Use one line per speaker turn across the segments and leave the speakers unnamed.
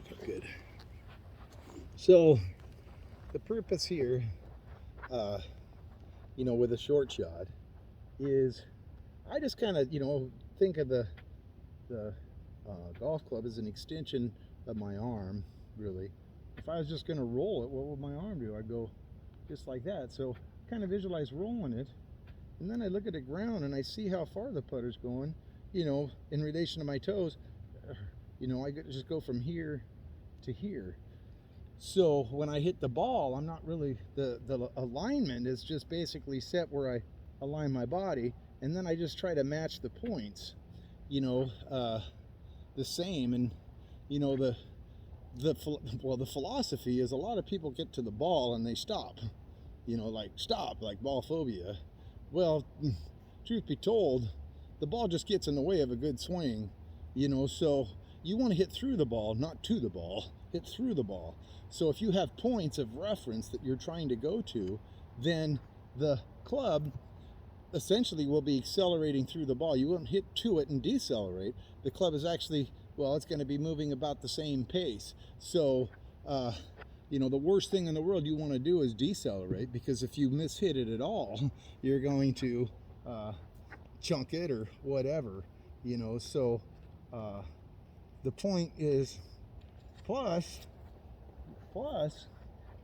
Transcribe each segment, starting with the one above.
Okay, good. So the purpose here, uh, with a short shot is I just kind of, think of the golf club as an extension of my arm, really. If I was just going to roll it, what would my arm do? I'd go just like that. So kind of visualize rolling it, and then I look at the ground and I see how far the putter's going, in relation to my toes. I just go from here to here. So when I hit the ball, I'm not really, the alignment is just basically set where I align my body, and then I just try to match the points, the same. And the the philosophy is a lot of people get to the ball and they stop, like ball phobia. Well, truth be told, the ball just gets in the way of a good swing, so you want to hit through the ball, not to the ball, hit through the ball. So if you have points of reference that you're trying to go to, then the club essentially will be accelerating through the ball. You won't hit to it and decelerate. The club is actually, it's going to be moving about the same pace. So, the worst thing in the world you want to do is decelerate, because if you mishit it at all, you're going to chunk it or whatever, So the point is, plus,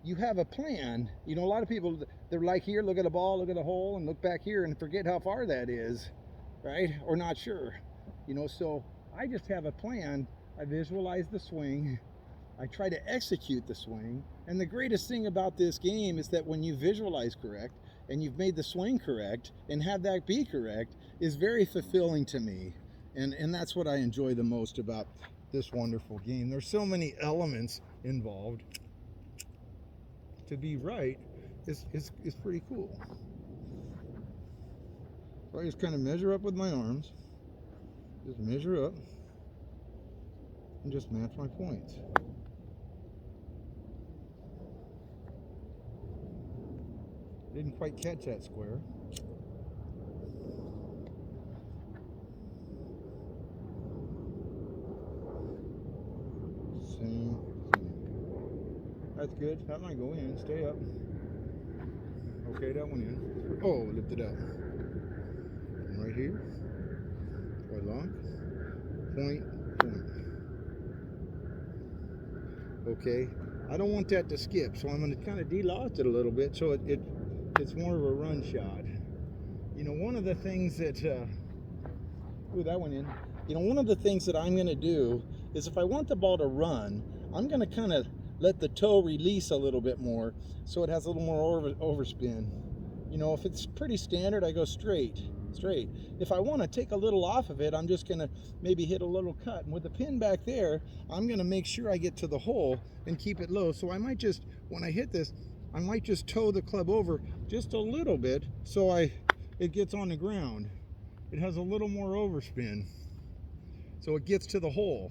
you have a plan. A lot of people, they're like, here, look at the ball, look at the hole, and look back here and forget how far that is, right? Or not sure, so I just have a plan. I visualize the swing. I try to execute the swing. And the greatest thing about this game is that when you visualize correct and you've made the swing correct and have that be correct, is very fulfilling to me. And that's what I enjoy the most about this wonderful game. There's so many elements involved. To be right is pretty cool. So I just kind of measure up with my arms, just measure up, and just match my points. Didn't quite catch that square. Same. That's good. That might go in. Stay up. Okay, that went in. Oh, lift it up. And right here. Right lock. Point. Okay. I don't want that to skip, so I'm going to kind of de-loft it a little bit so it's more of a run shot. One of the things that that went in. One of the things that I'm going to do is, if I want the ball to run, I'm going to kind of let the toe release a little bit more so it has a little more overspin. If it's pretty standard, I go straight. If I want to take a little off of it, I'm just going to maybe hit a little cut. And with the pin back there, I'm going to make sure I get to the hole and keep it low. So I might just, when I hit this, I might just toe the club over just a little bit so it gets on the ground. It has a little more overspin, so it gets to the hole,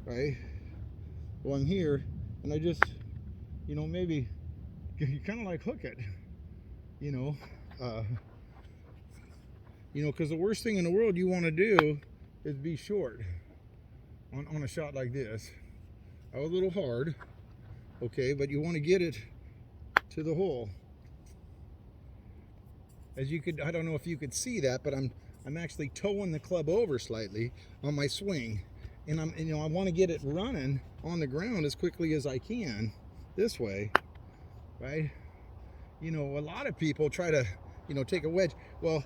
right? Well, I'm here, and I just, maybe you kind of like hook it, because the worst thing in the world you want to do is be short on a shot like this. I was a little hard, okay, but you want to get it to the hole. As you could, I don't know if you could see that, but I'm actually towing the club over slightly on my swing, and I want to get it running on the ground as quickly as I can this way, right? A lot of people try to, take a wedge. Well,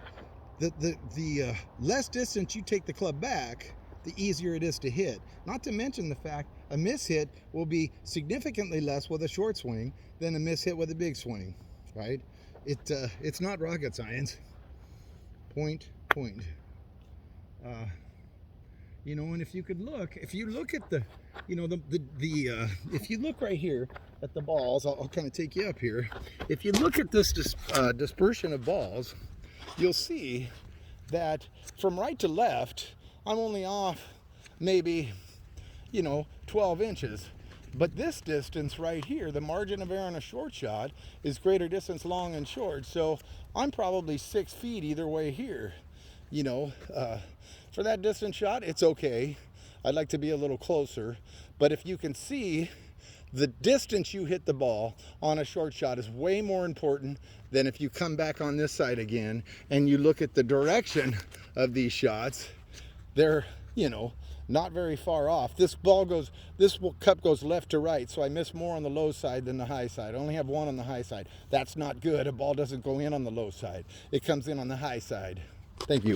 the less distance you take the club back, the easier it is to hit. Not to mention the fact a miss hit will be significantly less with a short swing than a miss hit with a big swing, right? It's not rocket science. Point. And if you look at the, if you look right here at the balls, I'll kind of take you up here. If you look at this dispersion of balls, you'll see that from right to left, I'm only off maybe, 12 inches. But this distance right here, the margin of error on a short shot, is greater distance long and short. So I'm probably 6 feet either way here. For that distance shot, it's okay. I'd like to be a little closer. But if you can see, the distance you hit the ball on a short shot is way more important than if you come back on this side again and you look at the direction of these shots. They're, you know, not very far off. This cup goes left to right, so I miss more on the low side than the high side. I only have one on the high side. That's not good. A ball doesn't go in on the low side. It comes in on the high side. Thank you.